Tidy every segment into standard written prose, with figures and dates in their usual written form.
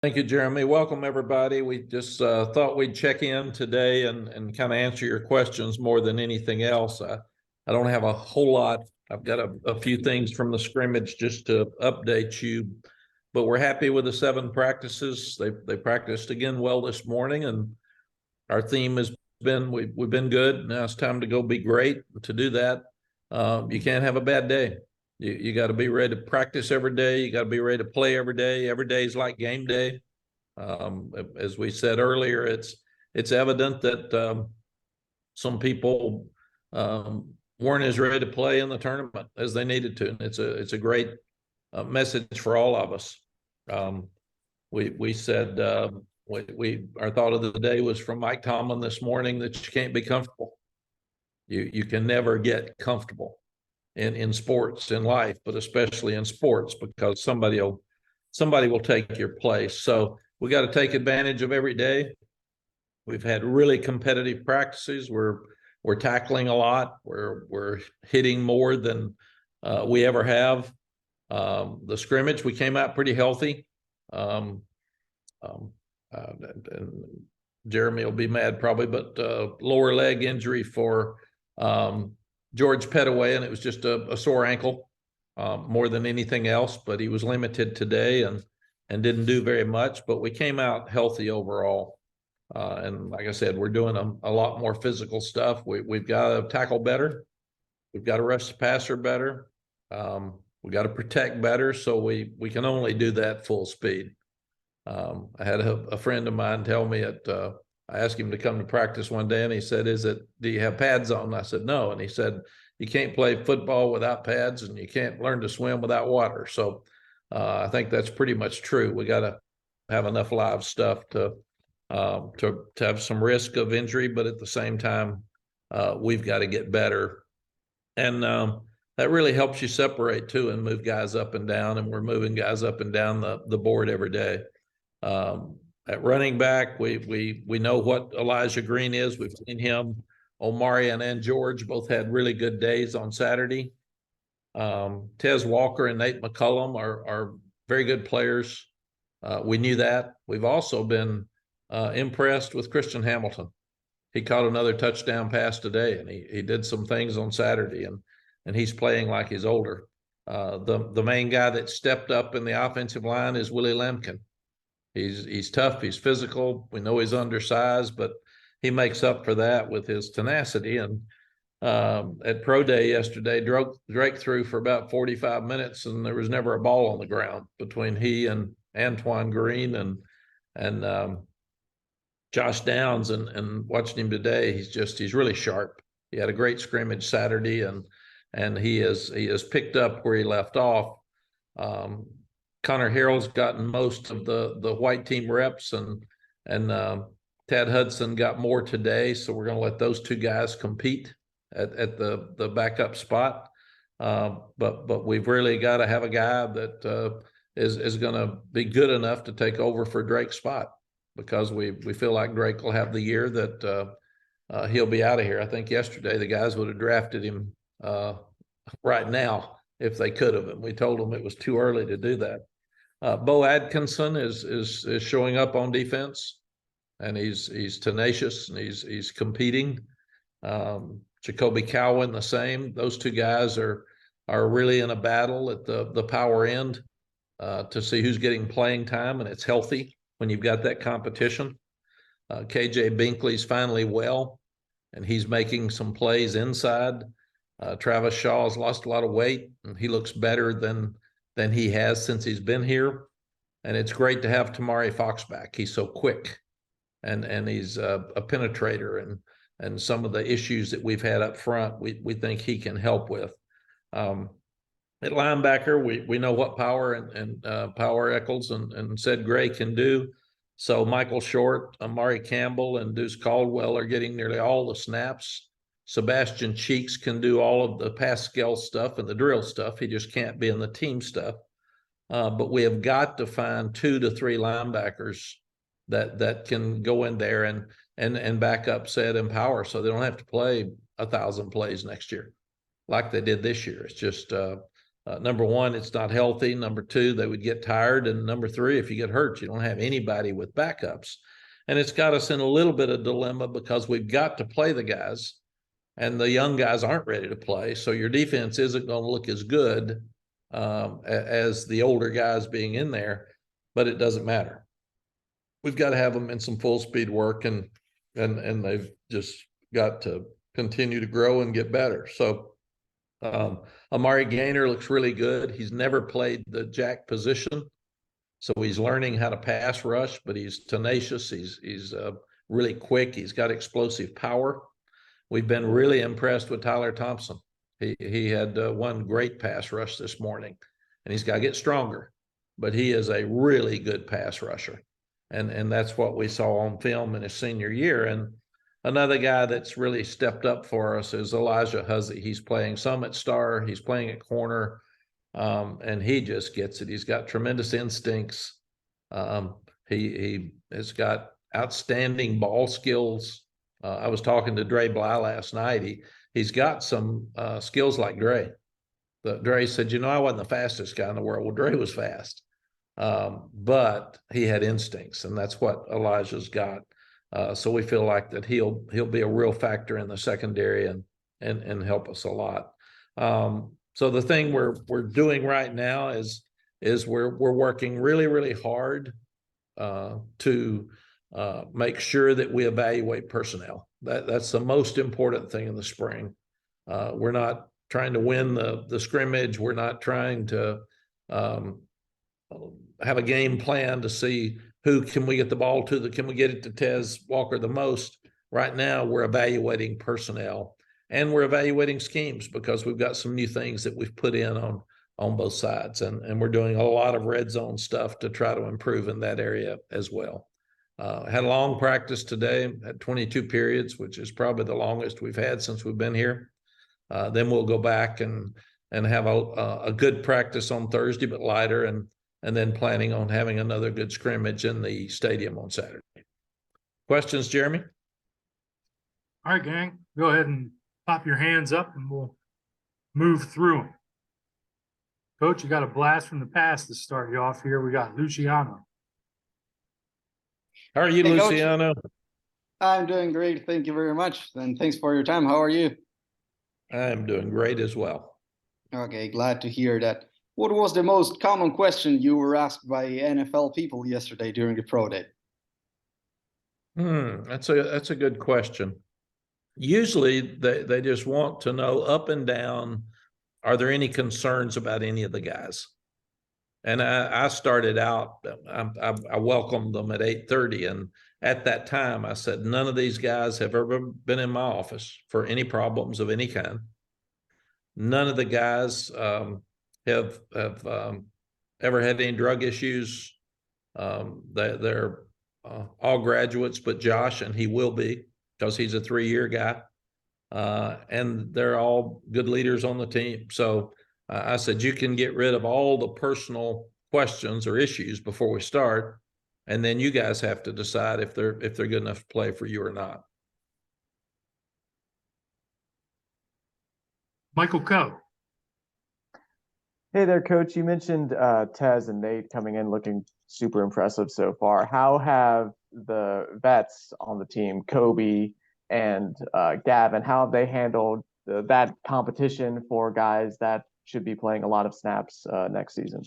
Thank you, Jeremy. Welcome, everybody. We just thought we'd check in today and kind of answer your questions more than anything else. I don't have a whole lot. I've got a few things from the scrimmage just to update you, but we're happy with the 7 practices. They practiced again well this morning, and our theme has been we've been good. Now it's time to go be great. To do that, you can't have a bad day. You got to be ready to practice every day. You got to be ready to play every day. Every day is like game day. As we said earlier, it's evident that some people weren't as ready to play in the tournament as they needed to. And it's a great message for all of us. We said our thought of the day was from Mike Tomlin this morning that you can't be comfortable. You can never get comfortable in sports, in life, but especially in sports, because somebody will take your place. So we got to take advantage of every day. We've had really competitive practices. We're tackling a lot. We're hitting more than we ever have. The scrimmage, we came out pretty healthy. And Jeremy will be mad probably, but lower leg injury for George Petaway, and it was just a sore ankle more than anything else. But he was limited today and didn't do very much. But we came out healthy overall. And like I said, we're doing a lot more physical stuff. We've got to tackle better. We've got to rush the passer better. We've got to protect better. So we can only do that full speed. I had a friend of mine tell me I asked him to come to practice one day, and he said, do you have pads on? And I said, no. And he said, you can't play football without pads, and you can't learn to swim without water. So I think that's pretty much true. We got to have enough live stuff to have some risk of injury, but at the same time, we've got to get better. And that really helps you separate too and move guys up and down. And we're moving guys up and down the board every day. At running back, we know what Elijah Green is. We've seen him. Omarion and George both had really good days on Saturday. Tez Walker and Nate McCullum are very good players. We knew that. We've also been impressed with Christian Hamilton. He caught another touchdown pass today, and he did some things on Saturday, and he's playing like he's older. The main guy that stepped up in the offensive line is Willie Lampkin. He's tough. He's physical. We know he's undersized, but he makes up for that with his tenacity. And at Pro Day yesterday, Drake threw for about 45 minutes, and there was never a ball on the ground between he and Antoine Green and Josh Downs. And watching him today, he's really sharp. He had a great scrimmage Saturday, and he has picked up where he left off. Connor Harrell's gotten most of the white team reps, and Tad Hudson got more today. So we're going to let those two guys compete at the backup spot. But we've really got to have a guy that is going to be good enough to take over for Drake's spot, because we feel like Drake will have the year that he'll be out of here. I think yesterday the guys would have drafted him right now if they could have, and we told them it was too early to do that. Bo Atkinson is showing up on defense, and he's tenacious, and he's competing. Jacoby Cowan the same. Those two guys are really in a battle at the power end to see who's getting playing time, and it's healthy when you've got that competition. KJ Binkley's finally well, and he's making some plays inside. Travis Shaw has lost a lot of weight, and he looks better than he has since he's been here. And it's great to have Tamari Fox back. He's so quick, and he's a penetrator, and some of the issues that we've had up front, we think he can help with. At linebacker, we know what Power and Power Eccles and Ced Gray can do. So Michael Short, Amari Campbell, and Deuce Caldwell are getting nearly all the snaps. Sebastian Cheeks can do all of the Pascal stuff and the drill stuff. He just can't be in the team stuff. But we have got to find 2 to 3 linebackers that can go in there and back up Ced and Power, so they don't have to play 1,000 plays next year like they did this year. It's just Number one, it's not healthy. Number two, they would get tired. And number three, if you get hurt, you don't have anybody with backups. And it's got us in a little bit of dilemma because we've got to play the guys, and the young guys aren't ready to play. So your defense isn't going to look as good as the older guys being in there, but it doesn't matter. We've got to have them in some full speed work, and they've just got to continue to grow and get better. So Amari Gaynor looks really good. He's never played the jack position, so he's learning how to pass rush, but he's tenacious. He's really quick. He's got explosive power. We've been really impressed with Tyler Thompson. He had one great pass rush this morning, and he's got to get stronger, but he is a really good pass rusher. And that's what we saw on film in his senior year. And another guy that's really stepped up for us is Elijah Hussey. He's playing some at star. He's playing at corner, and he just gets it. He's got tremendous instincts. He has got outstanding ball skills. I was talking to Dre Bly last night. He's got some skills like Dre. Dre said, I wasn't the fastest guy in the world. Well, Dre was fast, but he had instincts, and that's what Elijah's got. So we feel like that he'll be a real factor in the secondary and help us a lot. So the thing we're doing right now is we're working really, really hard to make sure that we evaluate personnel. That's the most important thing in the spring. We're not trying to win the scrimmage. We're not trying to have a game plan to see who can we get the ball to, can we get it to Tez Walker the most. Right now, we're evaluating personnel, and we're evaluating schemes because we've got some new things that we've put in on both sides. And we're doing a lot of red zone stuff to try to improve in that area as well. Had a long practice today, had 22 periods, which is probably the longest we've had since we've been here. Then we'll go back and have a good practice on Thursday, but lighter, and then planning on having another good scrimmage in the stadium on Saturday. Questions, Jeremy? All right, gang, go ahead and pop your hands up and we'll move through them. Coach, you got a blast from the past to start you off here. We got Luciano. How are you, hey, Luciano? Coach. I'm doing great. Thank you very much. And thanks for your time. How are you? I'm doing great as well. Okay, glad to hear that. What was the most common question you were asked by NFL people yesterday during the pro day? That's a good question. Usually they just want to know up and down, are there any concerns about any of the guys? And I started out, I welcomed them at 8:30. And at that time, I said, none of these guys have ever been in my office for any problems of any kind. None of the guys have ever had any drug issues. They're all graduates, but Josh, and he will be because he's a 3-year guy. And they're all good leaders on the team. So I said, you can get rid of all the personal questions or issues before we start, and then you guys have to decide if they're good enough to play for you or not. Michael Coe. Hey there, Coach. You mentioned Tez and Nate coming in looking super impressive so far. How have the vets on the team, Kobe and Gavin, how have they handled that competition for guys that should be playing a lot of snaps next season?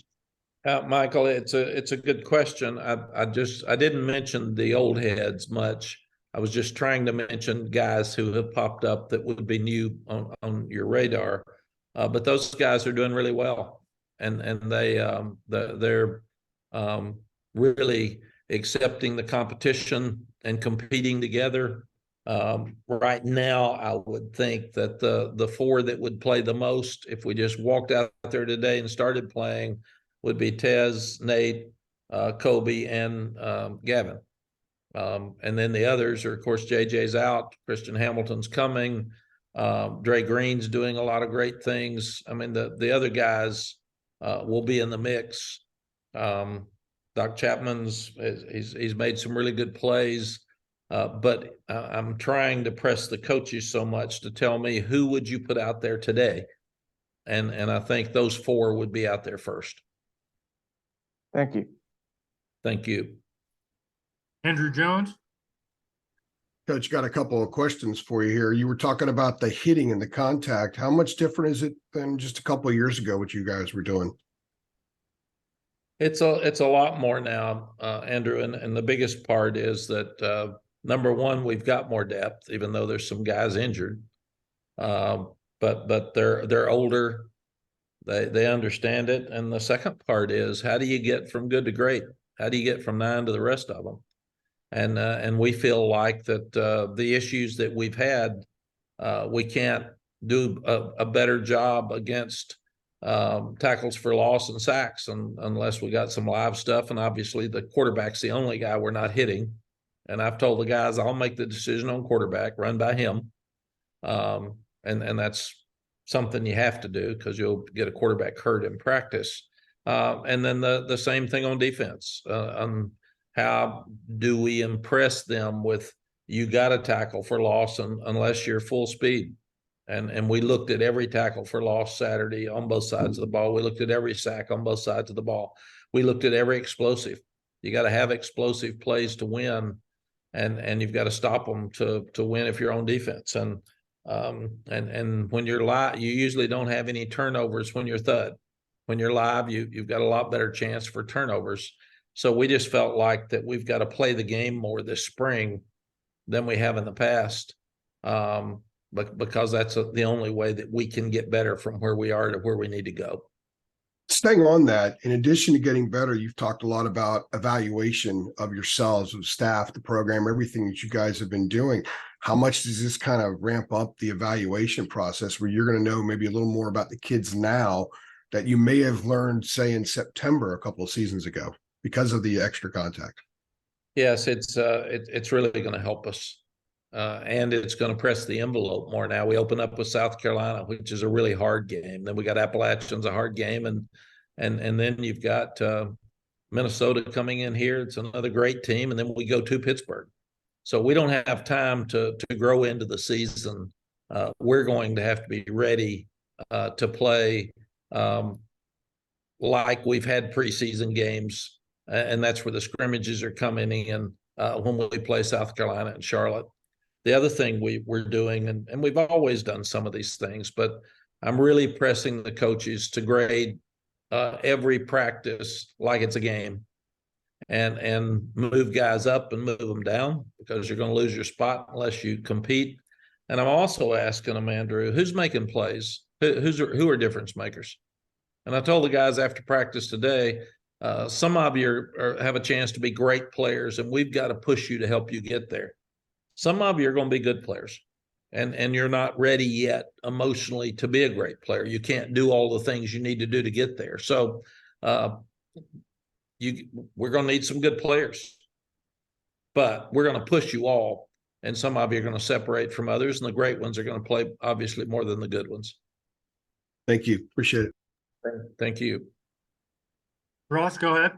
Michael, it's a good question. I didn't mention the old heads much. I was just trying to mention guys who have popped up that would be new on your radar. But those guys are doing really well, and they're really accepting the competition and competing together. Right now, I would think that the 4 that would play the most, if we just walked out there today and started playing, would be Tez, Nate, Kobe, and Gavin. And then the others are, of course, JJ's out, Christian Hamilton's coming, Dre Green's doing a lot of great things. I mean, the other guys will be in the mix. Doc Chapman's he's made some really good plays. But I'm trying to press the coaches so much to tell me, who would you put out there today? And I think those four would be out there first. Thank you. Thank you. Andrew Jones. Coach, got a couple of questions for you here. You were talking about the hitting and the contact. How much different is it than just a couple of years ago, what you guys were doing? It's a lot more now, Andrew, and the biggest part is that number one, we've got more depth, even though there's some guys injured. But they're older. They understand it. And the second part is, how do you get from good to great? How do you get from 9 to the rest of them? And we feel like that the issues that we've had, we can't do a better job against tackles for loss and sacks unless we got some live stuff. And obviously the quarterback's the only guy we're not hitting. And I've told the guys, I'll make the decision on quarterback, run by him. And that's something you have to do because you'll get a quarterback hurt in practice. And then the same thing on defense. How do we impress them with, you got to tackle for loss unless you're full speed? And we looked at every tackle for loss Saturday on both sides of the ball. We looked at every sack on both sides of the ball. We looked at every explosive. You got to have explosive plays to win, and you've got to stop them to win if you're on defense. And when you're live, you usually don't have any turnovers when you're thud. When you're live, you've got a lot better chance for turnovers. So we just felt like that we've got to play the game more this spring than we have in the past, but because that's the only way that we can get better from where we are to where we need to go. Staying on that, in addition to getting better, you've talked a lot about evaluation of yourselves, of staff, the program, everything that you guys have been doing. How much does this kind of ramp up the evaluation process where you're going to know maybe a little more about the kids now that you may have learned, say, in September a couple of seasons ago because of the extra contact? Yes, it's really going to help us. And it's going to press the envelope more now. We open up with South Carolina, which is a really hard game. Then we got Appalachians, a hard game, and then you've got Minnesota coming in here. It's another great team, and then we go to Pittsburgh. So we don't have time to grow into the season. We're going to have to be ready to play like we've had preseason games, and that's where the scrimmages are coming in when we play South Carolina and Charlotte. The other thing we're doing, and we've always done some of these things, but I'm really pressing the coaches to grade every practice like it's a game, and move guys up and move them down, because you're going to lose your spot unless you compete. And I'm also asking them, Andrew, who's making plays? Who are difference makers? And I told the guys after practice today, some of you have a chance to be great players, and we've got to push you to help you get there. Some of you are going to be good players, and you're not ready yet emotionally to be a great player. You can't do all the things you need to do to get there. So we're going to need some good players, but we're going to push you all. And some of you are going to separate from others, and the great ones are going to play obviously more than the good ones. Thank you. Appreciate it. Thank you. Ross, go ahead.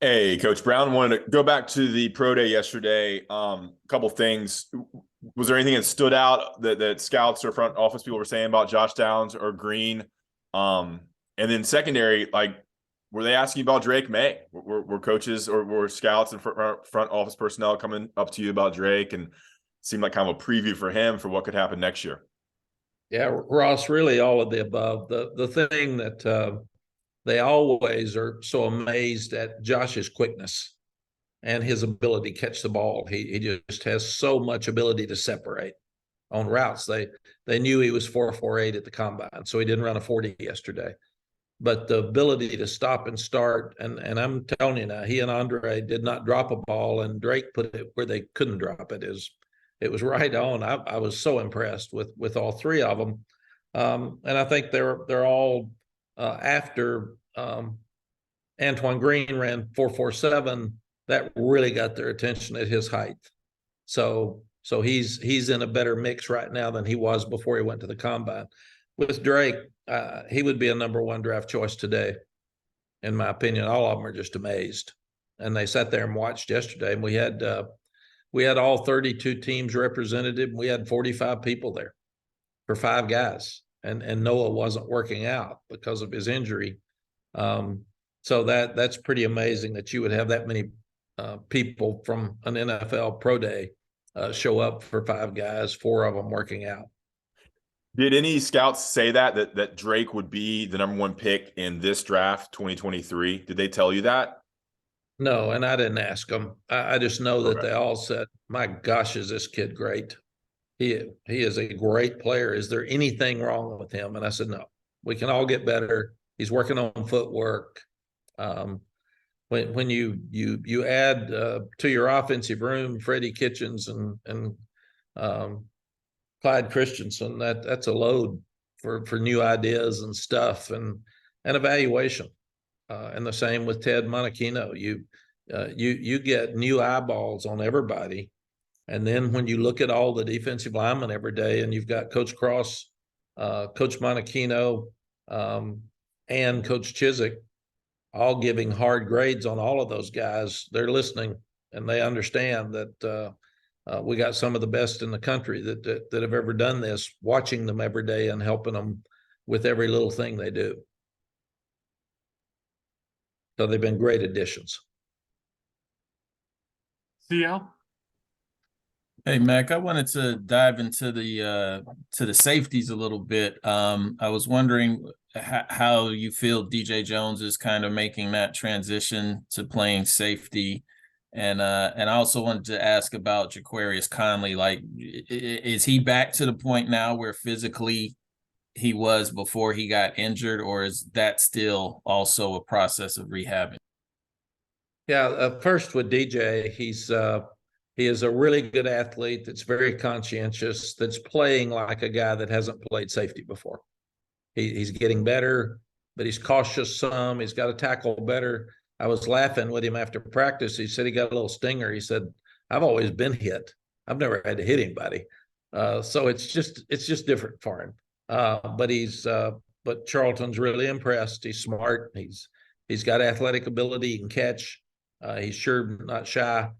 Hey, Coach Brown, wanted to go back to the pro day yesterday. Couple things. Was there anything that stood out that scouts or front office people were saying about Josh Downs or Green? And then secondary, like, were they asking about Drake May? Were coaches or were scouts and front office personnel coming up to you about Drake, and seemed like kind of a preview for him for what could happen next year? Yeah, Ross, really all of the above. The thing that they always are so amazed at Josh's quickness and his ability to catch the ball. He just has so much ability to separate on routes. They knew he was 4.48 at the combine, so he didn't run a 40 yesterday. But the ability to stop and start, and I'm telling you now, he and Andre did not drop a ball, and Drake put it where they couldn't drop it. It was right on. I was so impressed with all three of them, and I think they're all after Antoine Green ran 4.47. That really got their attention at his height. So he's in a better mix right now than he was before he went to the combine. With Drake, he would be a number one draft choice today, in my opinion. All of them are just amazed, and they sat there and watched yesterday. And we had all 32 teams represented. We had 45 people there for 5 guys, and Noah wasn't working out because of his injury. So that's pretty amazing that you would have that many people from an NFL pro day show up for 5 guys, 4 of them working out. Did any scouts say that Drake would be the #1 pick in this draft 2023? Did they tell you that? No, and I didn't ask them. I just know that Okay. they all said, "My gosh, is this kid great? He is a great player. Is there anything wrong with him?" And I said, "No, we can all get better. He's working on footwork." When you add to your offensive room Freddie Kitchens and Clyde Christensen, that's a load for new ideas and stuff and evaluation. And the same with Ted Monachino. You get new eyeballs on everybody. And then when you look at all the defensive linemen every day, and you've got Coach Cross, Coach Monachino, and Coach Chiswick all giving hard grades on all of those guys, they're listening and they understand that we got some of the best in the country that have ever done this, watching them every day and helping them with every little thing they do. So they've been great additions. CL? Hey, Mac, I wanted to dive into the safeties a little bit. I was wondering how you feel DJ Jones is kind of making that transition to playing safety. And I also wanted to ask about Jaquarius Conley. Like, is he back to the point now where physically he was before he got injured, or is that still also a process of rehabbing? Yeah, first with DJ, he is a really good athlete that's very conscientious, that's playing like a guy that hasn't played safety before. He's getting better, but he's cautious some. He's got to tackle better. I was laughing with him after practice. He said he got a little stinger. He said, "I've always been hit. I've never had to hit anybody." So it's just different for him. But Charlton's really impressed. He's smart. He's got athletic ability. He can catch. He's sure not shy.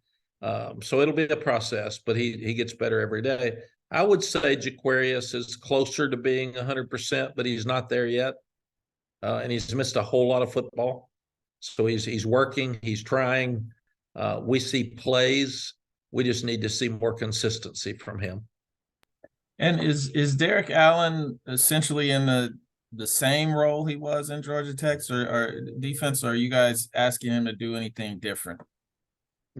So it'll be a process, but he gets better every day. I would say Jaquarius is closer to being 100%, but he's not there yet. And he's missed a whole lot of football. So he's working, he's trying. We see plays. We just need to see more consistency from him. And is Derek Allen essentially in the same role he was in Georgia Tech, or defense? Or are you guys asking him to do anything different?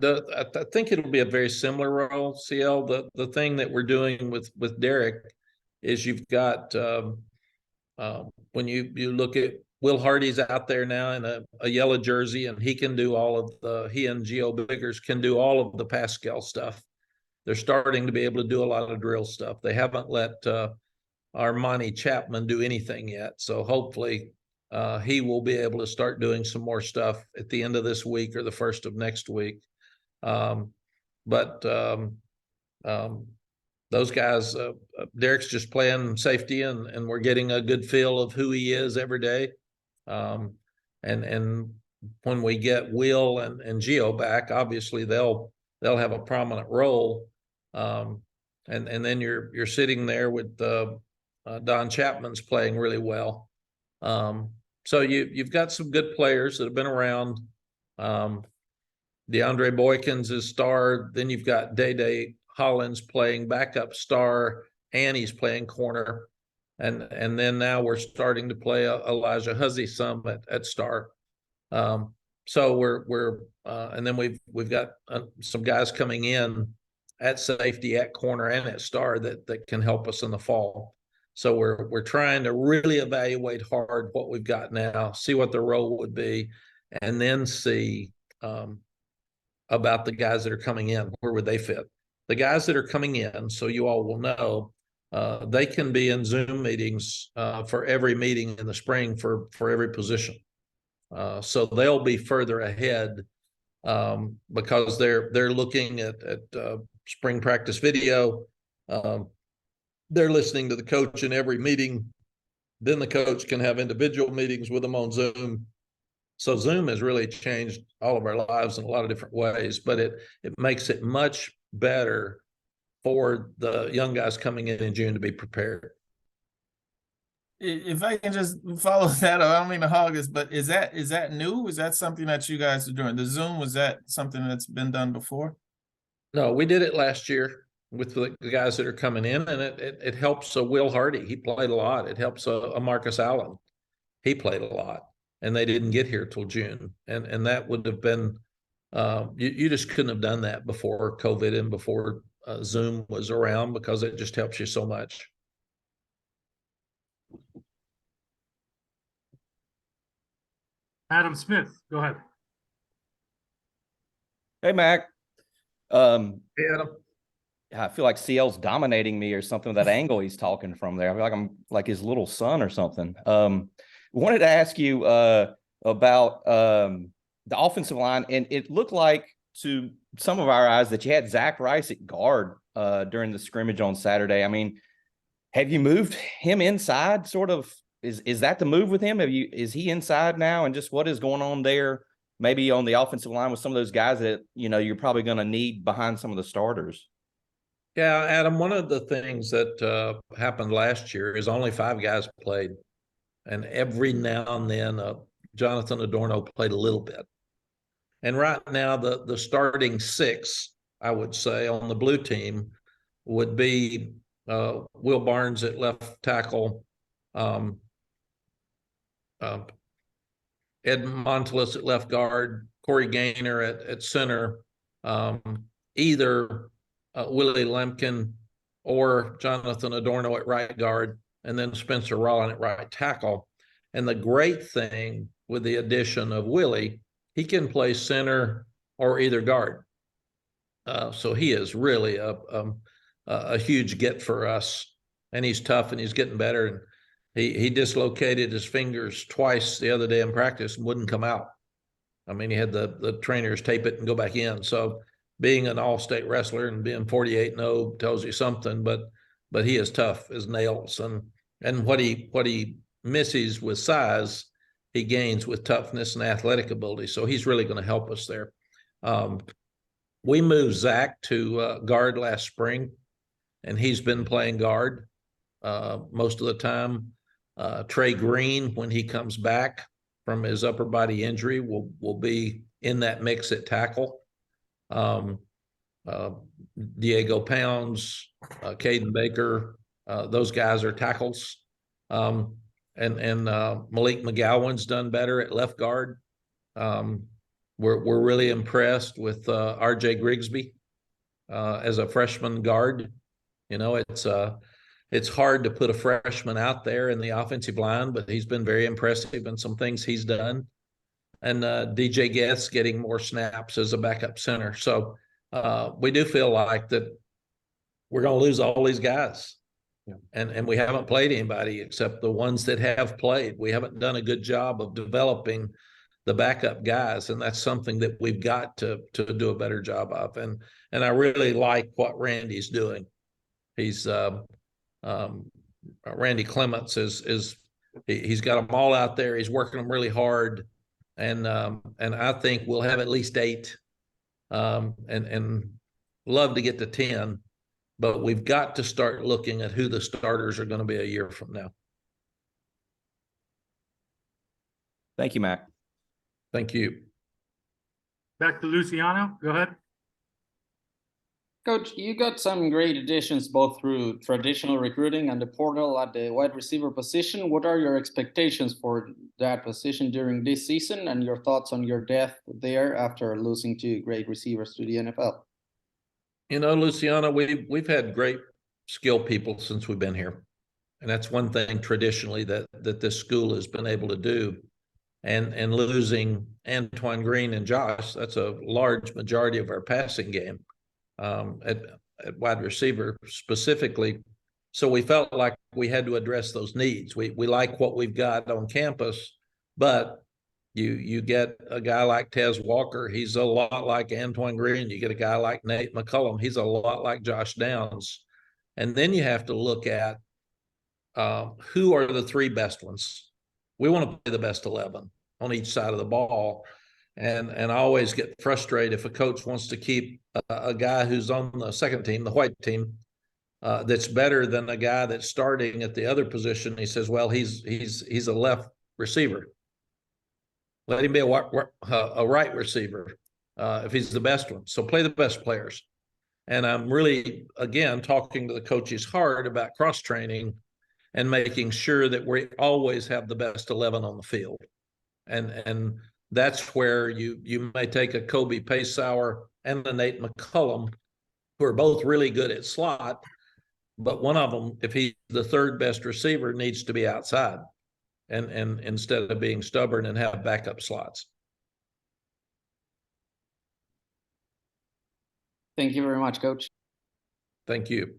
I think it'll be a very similar role, CL. The thing that we're doing with Derek is you've got when you look at Will Hardy's out there now in a yellow jersey, and he can do he and Geo Biggers can do all of the Pascal stuff. They're starting to be able to do a lot of drill stuff. They haven't let Armani Chapman do anything yet. So hopefully he will be able to start doing some more stuff at the end of this week or the first of next week. Those guys, Derek's just playing safety, and we're getting a good feel of who he is every day. And when we get Will and Geo back, obviously they'll have a prominent role. And then you're sitting there with Don Chapman's playing really well. So you've got some good players that have been around. DeAndre Boykins is star. Then you've got Day Hollins playing backup star, and he's playing corner. And then now we're starting to play Elijah Hussey some at star. So we're and then we've got some guys coming in at safety, at corner, and at star that can help us in the fall. So we're trying to really evaluate hard what we've got now, see what the role would be, and then see about the guys that are coming in. Where would they fit? The guys that are coming in, so you all will know, they can be in Zoom meetings for every meeting in the spring for every position. So they'll be further ahead because they're looking at spring practice video. They're listening to the coach in every meeting. Then the coach can have individual meetings with them on Zoom. So Zoom has really changed all of our lives in a lot of different ways, but it makes it much better for the young guys coming in June to be prepared. If I can just follow that up, I don't mean to hog this, but is that new? Is that something that you guys are doing? The Zoom, was that something that's been done before? No, we did it last year with the guys that are coming in, and it helps Will Hardy. He played a lot. It helps a Marcus Allen. He played a lot, and they didn't get here till June, and that would have been you just couldn't have done that before COVID and before Zoom was around, because it just helps you so much. Adam Smith, go ahead. Hey, Mac. Hey, Adam. I feel like CL's dominating me or something with that angle he's talking from there. I feel like I'm like his little son or something. Wanted to ask you about the offensive line, and it looked like to some of our eyes that you had Zach Rice at guard during the scrimmage on Saturday. I mean, have you moved him inside? Sort of, is that the move with him? Is he inside now? And just what is going on there? Maybe on the offensive line with some of those guys that, you know, you're probably going to need behind some of the starters. Yeah, Adam, one of the things that happened last year is only 5 guys played. And every now and then, Jonathan Adorno played a little bit. And right now, the starting 6, I would say, on the blue team would be Will Barnes at left tackle, Ed Montelis at left guard, Corey Gaynor at center, either Willie Lemkin or Jonathan Adorno at right guard, and then Spencer Rollin at right tackle. And the great thing with the addition of Willie, he can play center or either guard. So he is really a huge get for us, and he's tough and he's getting better. And he dislocated his fingers twice the other day in practice and wouldn't come out. I mean, he had the trainers tape it and go back in. So being an all-state wrestler and being 48-0 tells you something, but he is tough as nails. And what he misses with size, he gains with toughness and athletic ability. So he's really going to help us there. We moved Zach to guard last spring, and he's been playing guard most of the time. Trey Green, when he comes back from his upper body injury, will be in that mix at tackle. Diego Pounds, Caden Baker, those guys are tackles. And Malik McGowan's done better at left guard. We're really impressed with RJ Grigsby as a freshman guard. You know, it's hard to put a freshman out there in the offensive line, but he's been very impressive in some things he's done. And DJ Guess getting more snaps as a backup center. So we do feel like that we're going to lose all these guys. Yeah. And we haven't played anybody except the ones that have played. We haven't done a good job of developing the backup guys, and that's something that we've got to do a better job of. And I really like what Randy's doing. He's Randy Clements he's got them all out there. He's working them really hard, and I think we'll have at least 8, and love to get to 10. But we've got to start looking at who the starters are going to be a year from now. Thank you, Mac. Thank you. Back to Luciano. Go ahead. Coach, you got some great additions both through traditional recruiting and the portal at the wide receiver position. What are your expectations for that position during this season, and your thoughts on your depth there after losing 2 great receivers to the NFL? You know, Luciano, we've had great skill people since we've been here. And that's one thing traditionally that this school has been able to do. And losing Antoine Green and Josh, that's a large majority of our passing game at wide receiver specifically. So we felt like we had to address those needs. We like what we've got on campus, but you get a guy like Tez Walker, he's a lot like Antoine Green. You get a guy like Nate McCullum, he's a lot like Josh Downs. And then you have to look at who are the 3 best ones. We want to play the best 11 on each side of the ball. And I always get frustrated if a coach wants to keep a guy who's on the second team, the white team, that's better than a guy that's starting at the other position. He says, well, he's a left receiver. Let him be a right receiver if he's the best one. So play the best players. And I'm really, again, talking to the coaches hard about cross training and making sure that we always have the best 11 on the field. And that's where you may take a Kobe Paysauer and a Nate McCullum, who are both really good at slot, but one of them, if he's the third best receiver, needs to be outside and instead of being stubborn and have backup slots. Thank you very much, Coach. Thank you.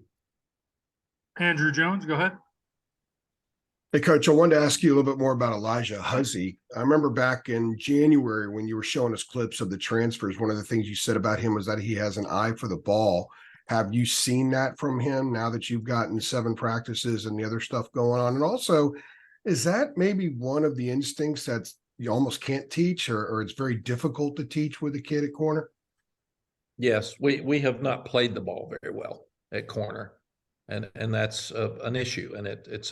Andrew Jones, go ahead. Hey, Coach, I wanted to ask you a little bit more about Elijah Hussey. I remember back in January when you were showing us clips of the transfers, one of the things you said about him was that he has an eye for the ball. Have you seen that from him now that you've gotten 7 practices and the other stuff going on? And also, is that maybe one of the instincts that you almost can't teach or it's very difficult to teach with a kid at corner? Yes, we have not played the ball very well at corner, and that's an issue, and it's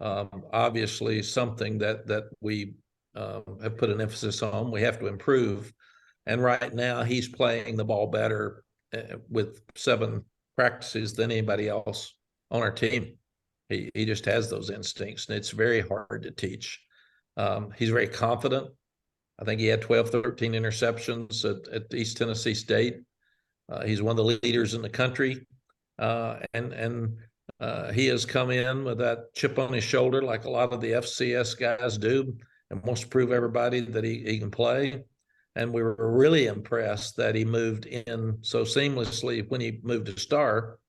obviously something that we have put an emphasis on. We have to improve, and right now he's playing the ball better with 7 practices than anybody else on our team. He just has those instincts, and it's very hard to teach. He's very confident. I think he had 12, 13 interceptions at East Tennessee State. He's one of the leaders in the country. And he has come in with that chip on his shoulder like a lot of the FCS guys do and wants to prove everybody that he can play. And we were really impressed that he moved in so seamlessly when he moved to Star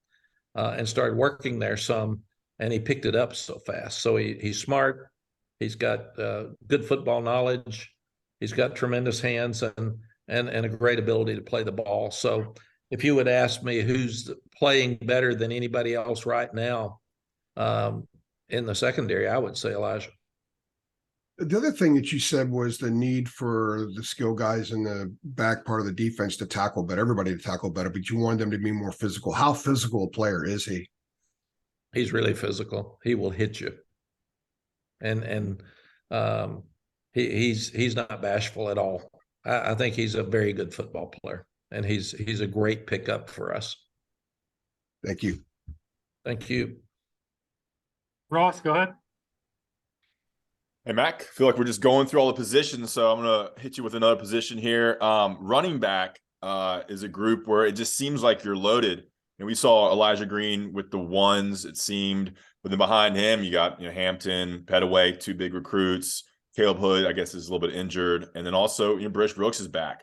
and started working there some, and he picked it up so fast. So he's smart. He's got good football knowledge. He's got tremendous hands and a great ability to play the ball. So if you would ask me who's playing better than anybody else right now in the secondary, I would say Elijah. The other thing that you said was the need for the skill guys in the back part of the defense to tackle better, everybody to tackle better, but you want them to be more physical. How physical a player is he? He's really physical. He will hit you. And he's not bashful at all. I think he's a very good football player, and he's a great pickup for us. Thank you. Thank you. Ross, go ahead. Hey, Mac, I feel like we're just going through all the positions, so I'm going to hit you with another position here. Running back is a group where it just seems like you're loaded. And we saw Elijah Green with the ones, it seemed. But then behind him, you got Hampton, Petaway, 2 big recruits. Caleb Hood, I guess, is a little bit injured. And then also, Brish Brooks is back.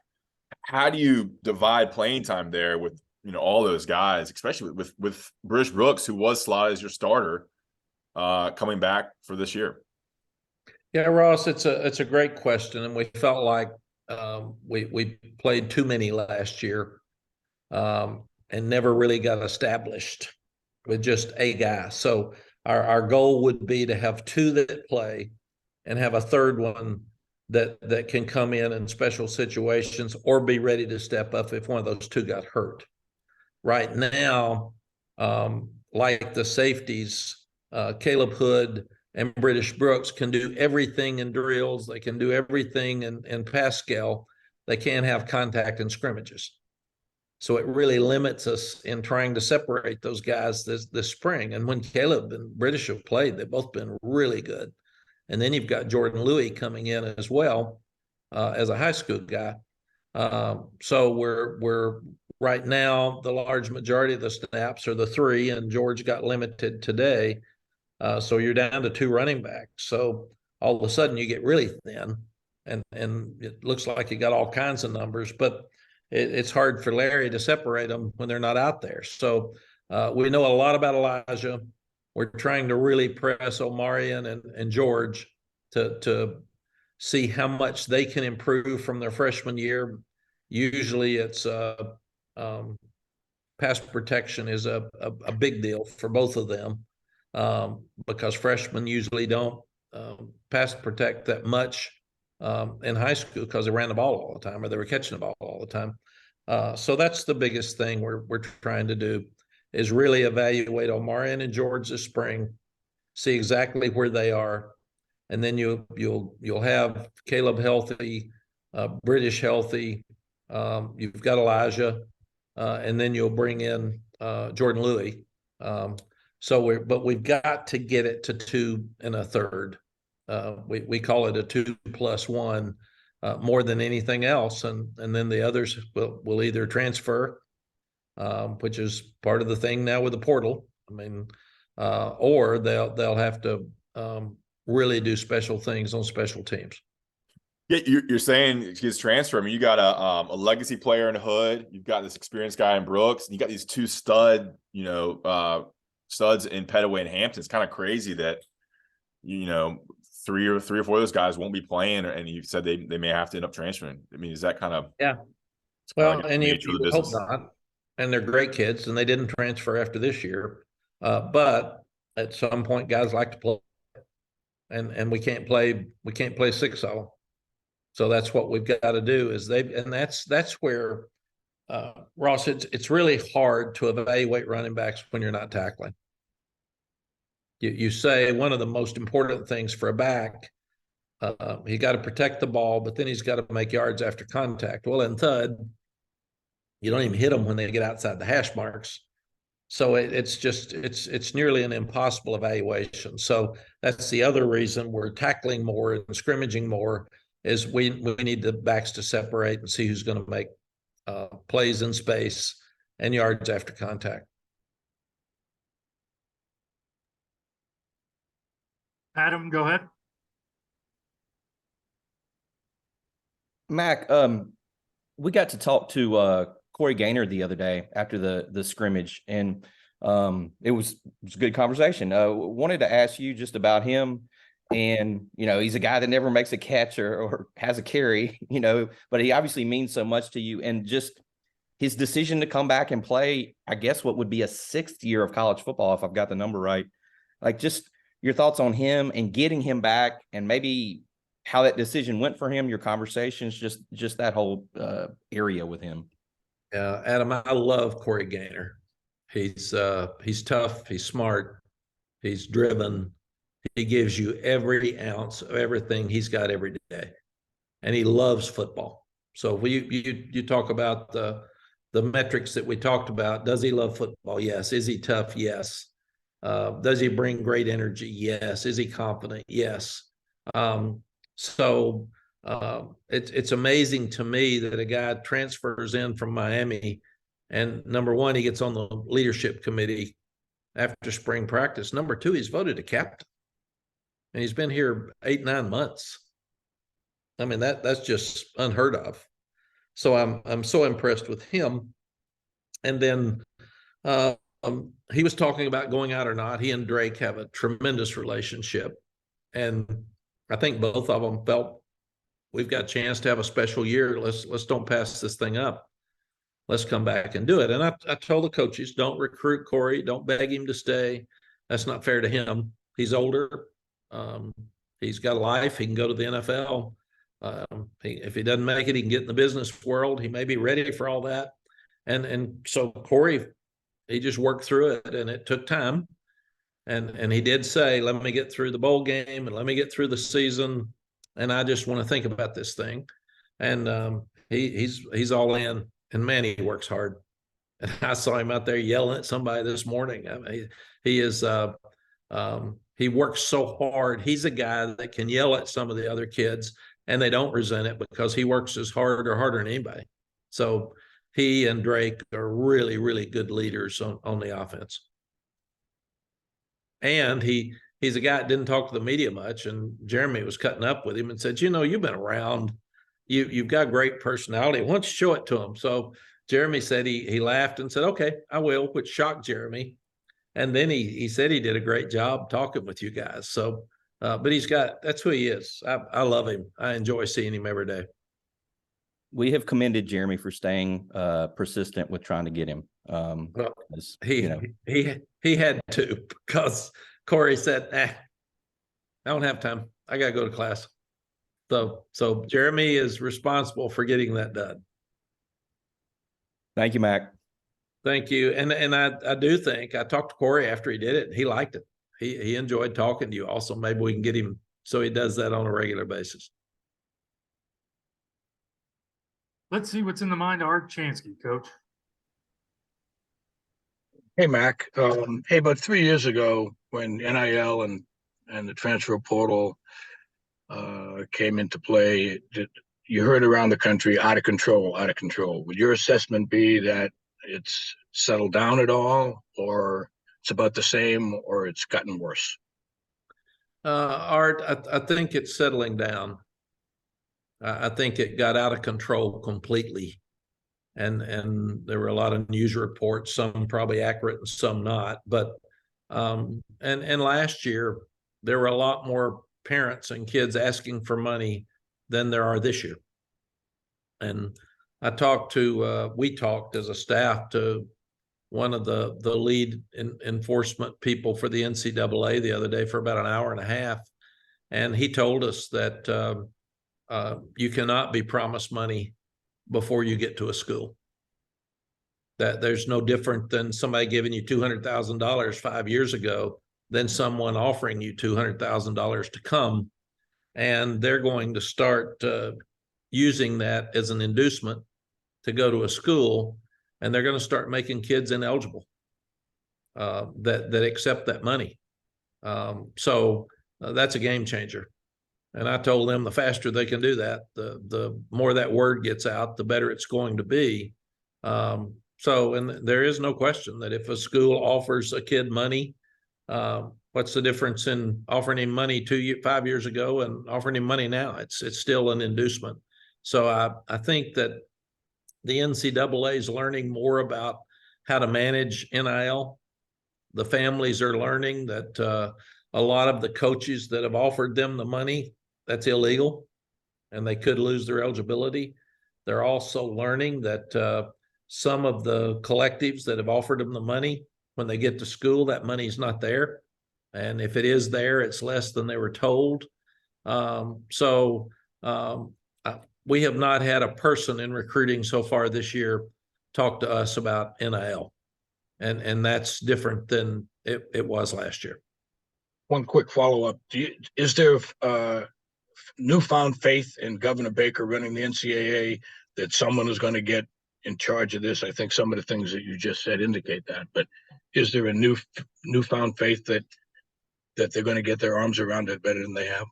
How do you divide playing time there with, all those guys, especially with Brish Brooks, who was slotted as your starter, coming back for this year? Yeah, Ross, it's a great question, and we felt like we played too many last year and never really got established with just a guy. So our goal would be to have 2 that play and have a third one that can come in special situations or be ready to step up if one of those 2 got hurt. Right now, like the safeties, Caleb Hood and British Brooks can do everything in drills. They can do everything in Pascal. They can't have contact in scrimmages. So it really limits us in trying to separate those guys this spring. And when Caleb and British have played, they've both been really good. And then you've got Jordan Louis coming in as well as a high school guy. So we're right now, the large majority of the snaps are the 3, and George got limited today. So you're down to 2 running backs. So all of a sudden you get really thin, and it looks like you got all kinds of numbers, but it's hard for Larry to separate them when they're not out there. So we know a lot about Elijah. We're trying to really press Omarion and George to see how much they can improve from their freshman year. Usually it's pass protection is a big deal for both of them. Because freshmen usually don't pass protect that much in high school because they ran the ball all the time or they were catching the ball all the time. So that's the biggest thing we're trying to do is really evaluate Omarion and George this spring, see exactly where they are, and then you'll have Caleb healthy, British healthy. You've got Elijah, and then you'll bring in Jordan Louis. But we've got to get it to 2 1/3. We call it a 2+1 more than anything else, and then the others will either transfer, which is part of the thing now with the portal. I mean, or they'll have to really do special things on special teams. Yeah, you're saying his transfer. I mean, you got a legacy player in Hood. You've got this experienced guy in Brooks. And you got these 2 studs in Petaway and Hampton. It's kind of crazy that 3 or 4 of those guys won't be playing, and you said they may have to end up transferring. I mean, is that kind of Well, and you hope business? not. And they're great kids, and they didn't transfer after this year. But at some point, guys like to play, and we can't play 6 of them. So that's what we've got to do. That's where Ross. It's really hard to evaluate running backs when you're not tackling. You say one of the most important things for a back, he got to protect the ball, but then he's got to make yards after contact. Well, in Thud, you don't even hit them when they get outside the hash marks. So it's nearly an impossible evaluation. So that's the other reason we're tackling more and scrimmaging more, is we need the backs to separate and see who's going to make plays in space and yards after contact. Adam, go ahead. Mac, we got to talk to Corey Gaynor the other day after the scrimmage, and it was a good conversation. Wanted to ask you just about him. And, he's a guy that never makes a catch or has a carry, but he obviously means so much to you. And just his decision to come back and play, I guess, what would be a 6th year of college football, if I've got the number right. Like, just your thoughts on him and getting him back, and maybe how that decision went for him, your conversations, just that whole area with him. Yeah, Adam, I love Corey Gaynor. He's tough. He's smart. He's driven. He gives you every ounce of everything he's got every day, and he loves football. So you talk about the metrics that we talked about. Does he love football? Yes. Is he tough? Yes. Does he bring great energy? Yes. Is he confident? Yes. It's amazing to me that a guy transfers in from Miami, and number one, he gets on the leadership committee after spring practice. Number two, he's voted a captain, and he's been here 8-9 months. I mean, that's just unheard of. So I'm so impressed with him. And then he was talking about going out or not. He and Drake have a tremendous relationship, and I think both of them felt we've got a chance to have a special year. Let's don't pass this thing up. Let's come back and do it. And I told the coaches, don't recruit Corey. Don't beg him to stay. That's not fair to him. He's older. He's got a life. He can go to the NFL. If he doesn't make it, he can get in the business world. He may be ready for all that. And so Corey, he just worked through it, and it took time. And he did say, let me get through the bowl game and let me get through the season. And I just want to think about this thing. And he's all in. And man, he works hard. And I saw him out there yelling at somebody this morning. I mean, he works so hard. He's a guy that can yell at some of the other kids, and they don't resent it because he works as hard or harder than anybody. So he and Drake are really, really good leaders on the offense. And he's a guy that didn't talk to the media much, and Jeremy was cutting up with him and said, you've been around. You've got great personality. Why don't you show it to him? So Jeremy said he laughed and said, okay, I will, which shocked Jeremy. And then he said he did a great job talking with you guys. So, but that's who he is. I love him. I enjoy seeing him every day. We have commended Jeremy for staying persistent with trying to get him. He had to, because Corey said, I don't have time. I got to go to class. So Jeremy is responsible for getting that done. Thank you, Mac. Thank you. And I do think I talked to Corey after he did it. He liked it. He enjoyed talking to you also. Maybe we can get him so he does that on a regular basis. Let's see what's in the mind of Art Chansky, Coach. Hey, Mac. Hey, about 3 years ago, when NIL and the transfer portal came into play, you heard around the country, out of control, out of control. Would your assessment be that it's settled down at all, or it's about the same, or it's gotten worse? Art, I think it's settling down. I think it got out of control completely. And there were a lot of news reports, some probably accurate and some not. But and last year there were a lot more parents and kids asking for money than there are this year. And we talked as a staff to one of the lead enforcement people for the NCAA the other day for about an hour and a half. And he told us that you cannot be promised money before you get to a school. That there's no different than somebody giving you $200,000 5 years ago than someone offering you $200,000 to come. And they're going to start using that as an inducement to go to a school, and they're going to start making kids ineligible that accept that money. So that's a game changer. And I told them the faster they can do that, the more that word gets out, the better it's going to be. And there is no question that if a school offers a kid money, what's the difference in offering him money 5 years ago and offering him money now? It's still an inducement. So I think that the NCAA is learning more about how to manage NIL. The families are learning that a lot of the coaches that have offered them the money, that's illegal, and they could lose their eligibility. They're also learning that some of the collectives that have offered them the money, when they get to school, that money's not there. And if it is there, it's less than they were told. We have not had a person in recruiting so far this year talk to us about NIL. And that's different than it was last year. One quick follow-up. Is there newfound faith in Governor Baker running the NCAA that someone is going to get in charge of this? I think some of the things that you just said indicate that, but is there a newfound faith that they're going to get their arms around it better than they have?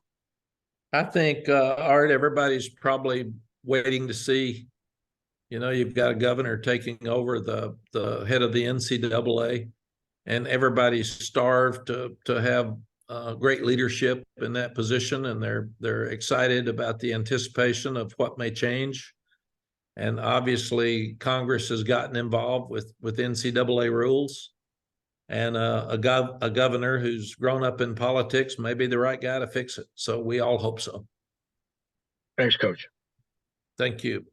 I think, Art, everybody's probably waiting to see. You know, you've got a governor taking over the head of the NCAA, and everybody's starved to have great leadership in that position, and they're excited about the anticipation of what may change. And obviously, Congress has gotten involved with NCAA rules, and a governor who's grown up in politics may be the right guy to fix it. So we all hope so. Thanks, Coach. Thank you.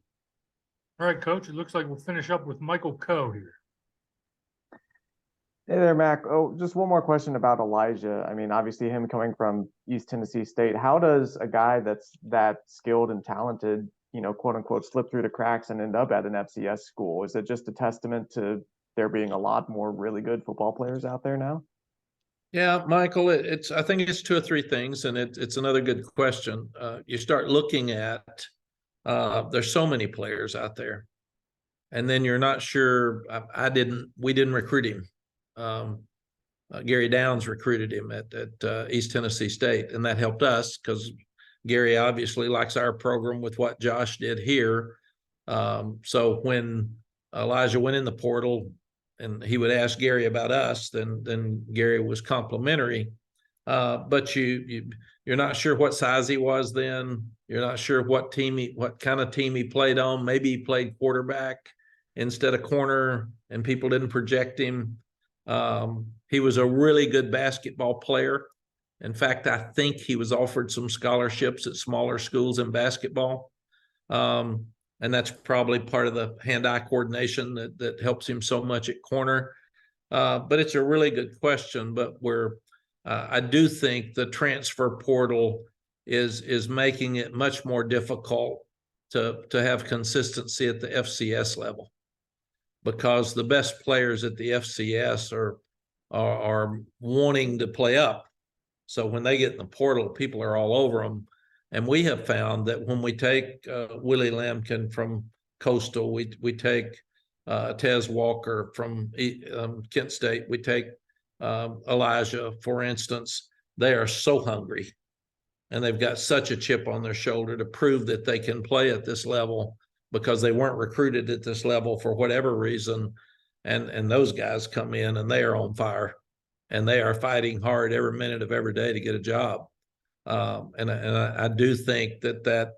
All right, Coach, it looks like we'll finish up with Michael Coe here. Hey there, Mac. Oh, just one more question about Elijah. I mean, obviously him coming from East Tennessee State, how does a guy that's that skilled and talented, you know, quote unquote, slip through the cracks and end up at an FCS school? Is it just a testament to there being a lot more really good football players out there now? Yeah, Michael, I think it's two or three things, and it's another good question. You start looking at, there's so many players out there, and then you're not sure. We didn't recruit him. Gary Downs recruited him at East Tennessee State, and that helped us because Gary obviously likes our program with what Josh did here. So when Elijah went in the portal and he would ask Gary about us, then Gary was complimentary. But you're not sure what size he was then. You're not sure what kind of team he played on. Maybe he played quarterback instead of corner, and people didn't project him. He was a really good basketball player. In fact, I think he was offered some scholarships at smaller schools in basketball. And that's probably part of the hand-eye coordination that helps him so much at corner. But it's a really good question. But I do think the transfer portal is making it much more difficult to have consistency at the FCS level. because the best players at the FCS are wanting to play up. So when they get in the portal, people are all over them. And we have found that when we take Willie Lampkin from Coastal, we take Tez Walker from Kent State, we take Elijah, for instance, they are so hungry and they've got such a chip on their shoulder to prove that they can play at this level because they weren't recruited at this level for whatever reason. And those guys come in and they are on fire and they are fighting hard every minute of every day to get a job. And I do think that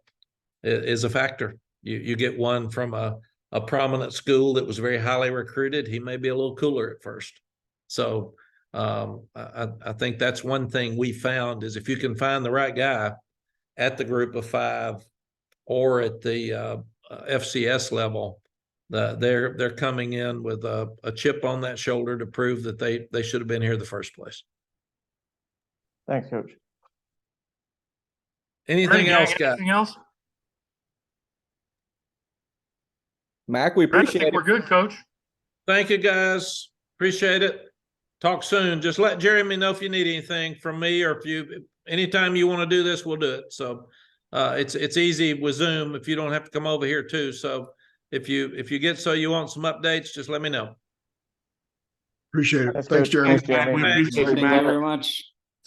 is a factor. You get one from a prominent school that was very highly recruited, he may be a little cooler at first. So I think that's one thing we found is if you can find the right guy at the group of 5 or at the FCS level, they're coming in with a chip on that shoulder to prove that they should have been here in the first place. Thanks, Coach. Anything else, guys? Anything else? Mac, we I appreciate think it. we're good, Coach. Thank you, guys. Appreciate it. Talk soon. Just let Jeremy know if you need anything from me, or anytime you want to do this, we'll do it. So it's easy with Zoom if you don't have to come over here too. So if you you want some updates, just let me know. Appreciate it. That's Thanks, good. Jeremy. Thanks, Jeremy. We appreciate Thank you it, Matt. very much.